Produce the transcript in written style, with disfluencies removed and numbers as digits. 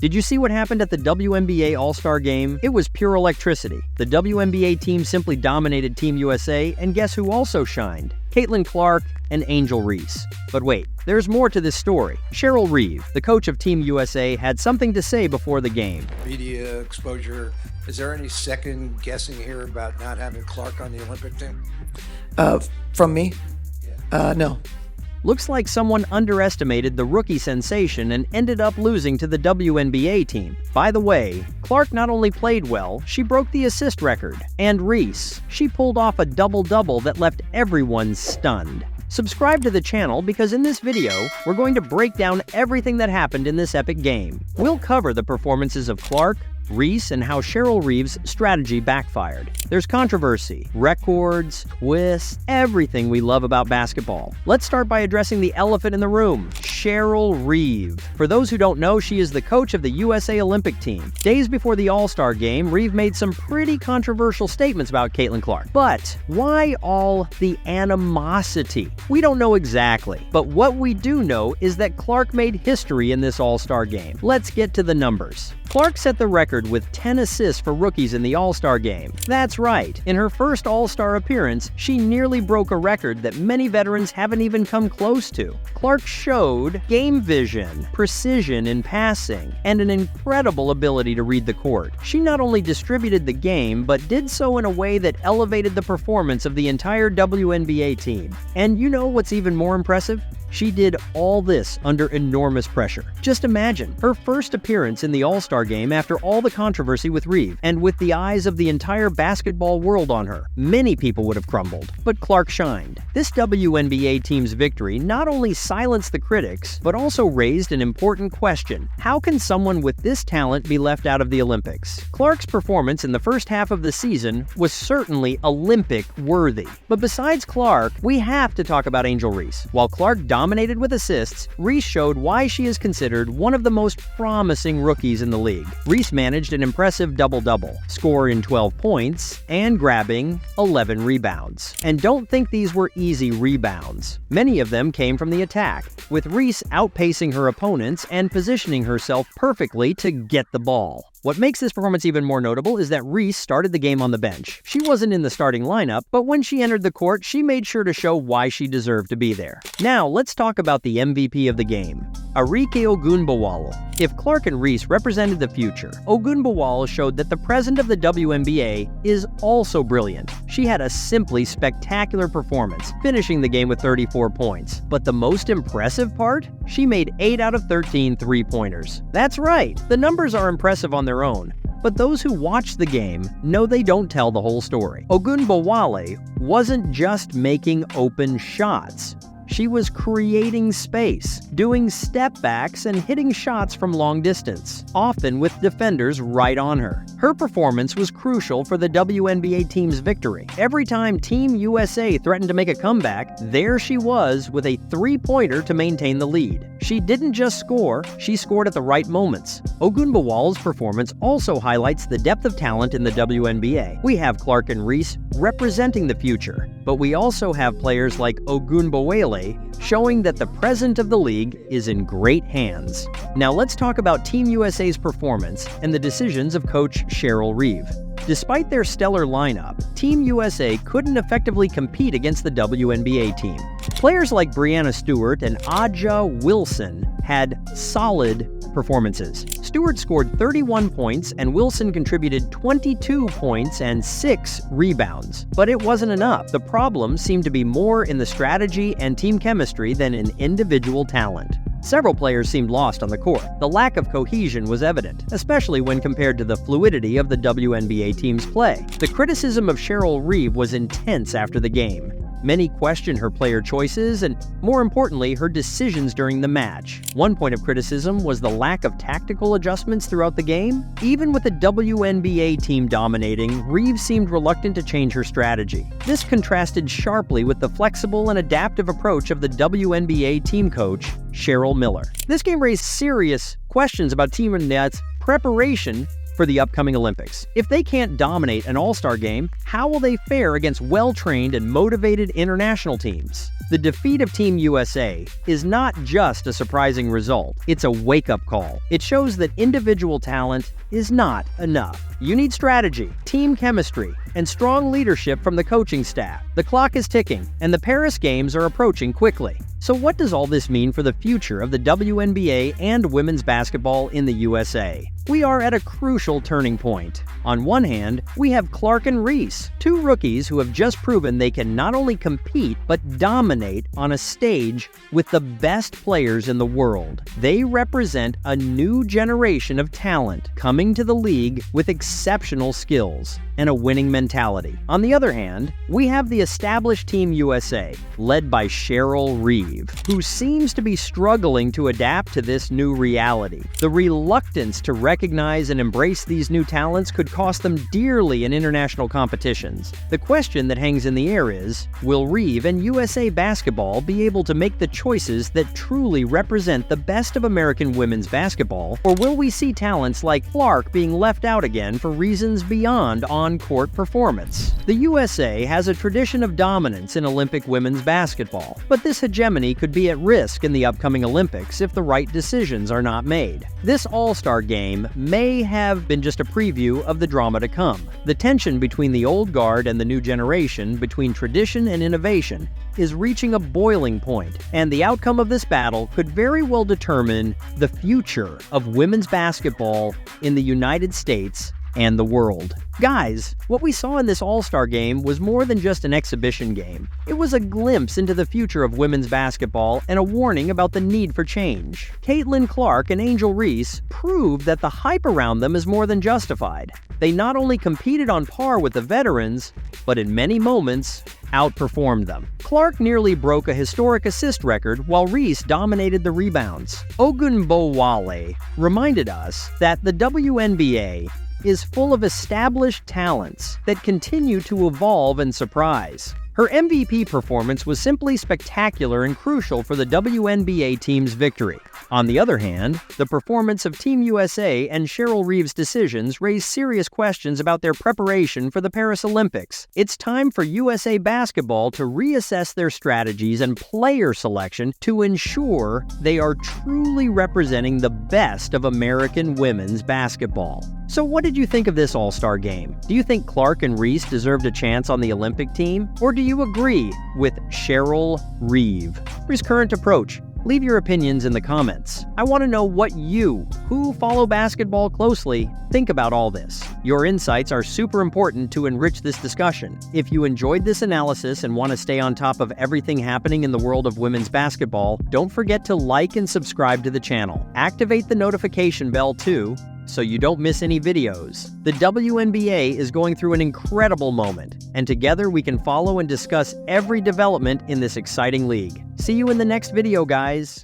Did you see what happened at the WNBA All-Star game? It was pure electricity. The WNBA team simply dominated Team USA, and guess who also shined? Caitlyn Clark and Reese. But wait, there's more to this story. Cheryl Reeve, the coach of Team USA, had something to say before the game. Media exposure. Is there any second guessing here about not having Clark on the Olympic team? From me? No. Looks like someone underestimated the rookie sensation and ended up losing to the WNBA team. By the way, Clark not only played well, she broke the assist record. And Reese, she pulled off a double-double that left everyone stunned. Subscribe to the channel because in this video, we're going to break down everything that happened in this epic game. We'll cover the performances of Clark, Reese, and how Cheryl Reeve's strategy backfired. There's controversy, records, twists, everything we love about basketball. Let's start by addressing the elephant in the room, Cheryl Reeve. For those who don't know, she is the coach of the USA Olympic team. Days before the All-Star game, Reeve made some pretty controversial statements about Caitlyn Clark. But why all the animosity? We don't know exactly, but what we do know is that Clark made history in this All-Star game. Let's get to the numbers. Clark set the record with 10 assists for rookies in the All-Star game. That's right, in her first All-Star appearance, she nearly broke a record that many veterans haven't even come close to. Clark showed game vision, precision in passing, and an incredible ability to read the court. She not only distributed the game, but did so in a way that elevated the performance of the entire WNBA team. And you know what's even more impressive? She did all this under enormous pressure. Just imagine, her first appearance in the All-Star game after all the controversy with Reeve, and with the eyes of the entire basketball world on her. Many people would have crumbled, but Clark shined. This WNBA team's victory not only silenced the critics, but also raised an important question. How can someone with this talent be left out of the Olympics? Clark's performance in the first half of the season was certainly Olympic-worthy. But besides Clark, we have to talk about Reese. While Clark dominated with assists, Reese showed why she is considered one of the most promising rookies in the league. Reese managed an impressive double-double, scoring 12 points and grabbing 11 rebounds. And don't think these were easy rebounds. Many of them came from the attack, with Reese outpacing her opponents and positioning herself perfectly to get the ball. What makes this performance even more notable is that Reese started the game on the bench. She wasn't in the starting lineup, but when she entered the court, she made sure to show why she deserved to be there. Now, let's talk about the MVP of the game, Arike Ogunbowale. If Clark and Reese represented the future, Ogunbowale showed that the present of the WNBA is also brilliant. She had a simply spectacular performance, finishing the game with 34 points. But the most impressive part? She made 8 out of 13 three-pointers. That's right, the numbers are impressive on their own, but those who watch the game know they don't tell the whole story. Ogunbowale wasn't just making open shots. She was creating space, doing step-backs and hitting shots from long distance, often with defenders right on her. Her performance was crucial for the WNBA team's victory. Every time Team USA threatened to make a comeback, there she was with a three-pointer to maintain the lead. She didn't just score, she scored at the right moments. Ogunbowale's performance also highlights the depth of talent in the WNBA. We have Clark and Reese representing the future, but we also have players like Ogunbowale showing that the present of the league is in great hands. Now let's talk about Team USA's performance and the decisions of Coach Cheryl Reeve. Despite their stellar lineup, Team USA couldn't effectively compete against the WNBA team. Players like Breanna Stewart and Aja Wilson had solid performances. Stewart scored 31 points and Wilson contributed 22 points and 6 rebounds. But it wasn't enough. The problem seemed to be more in the strategy and team chemistry than in individual talent. Several players seemed lost on the court. The lack of cohesion was evident, especially when compared to the fluidity of the WNBA team's play. The criticism of Cheryl Reeve was intense after the game. Many questioned her player choices and, more importantly, her decisions during the match. One point of criticism was the lack of tactical adjustments throughout the game. Even with the WNBA team dominating, Reeve seemed reluctant to change her strategy. This contrasted sharply with the flexible and adaptive approach of the WNBA team coach, Cheryl Miller. This game raised serious questions about Team USA's preparation for the upcoming Olympics. If they can't dominate an All-Star game, how will they fare against well-trained and motivated international teams? The defeat of Team USA is not just a surprising result, it's a wake-up call. It shows that individual talent is not enough. You need strategy, team chemistry, and strong leadership from the coaching staff. The clock is ticking, and the Paris Games are approaching quickly. So what does all this mean for the future of the WNBA and women's basketball in the USA? We are at a crucial turning point. On one hand, we have Clark and Reese, two rookies who have just proven they can not only compete, but dominate on a stage with the best players in the world. They represent a new generation of talent coming to the league with exceptional skills and a winning mentality. On the other hand, we have the established Team USA, led by Cheryl Reeve, who seems to be struggling to adapt to this new reality. The reluctance to recognize and embrace these new talents could cost them dearly in international competitions. The question that hangs in the air is, will Reeve and USA Basketball be able to make the choices that truly represent the best of American women's basketball, or will we see talents like Clark being left out again for reasons beyond on-court performance? The USA has a tradition of dominance in Olympic women's basketball, but this hegemony could be at risk in the upcoming Olympics if the right decisions are not made. This All-Star game may have been just a preview of the drama to come. The tension between the old guard and the new generation, between tradition and innovation, is reaching a boiling point, and the outcome of this battle could very well determine the future of women's basketball in the United States and the world. Guys, what we saw in this All-Star game was more than just an exhibition game. It was a glimpse into the future of women's basketball and a warning about the need for change. Caitlyn Clark and Angel Reese proved that the hype around them is more than justified. They not only competed on par with the veterans, but in many moments, outperformed them. Clark nearly broke a historic assist record while Reese dominated the rebounds. Ogunbowale reminded us that the WNBA is full of established talents that continue to evolve and surprise. Her MVP performance was simply spectacular and crucial for the WNBA team's victory. On the other hand, the performance of Team USA and Cheryl Reeve's decisions raised serious questions about their preparation for the Paris Olympics. It's time for USA Basketball to reassess their strategies and player selection to ensure they are truly representing the best of American women's basketball. So what did you think of this All-Star game? Do you think Clark and Reese deserved a chance on the Olympic team? Or do you agree with Cheryl Reeve? Reese's current approach? Leave your opinions in the comments. I want to know what you, who follow basketball closely, think about all this. Your insights are super important to enrich this discussion. If you enjoyed this analysis and want to stay on top of everything happening in the world of women's basketball, don't forget to like and subscribe to the channel. Activate the notification bell too, so you don't miss any videos. The WNBA is going through an incredible moment, and together we can follow and discuss every development in this exciting league. See you in the next video, guys.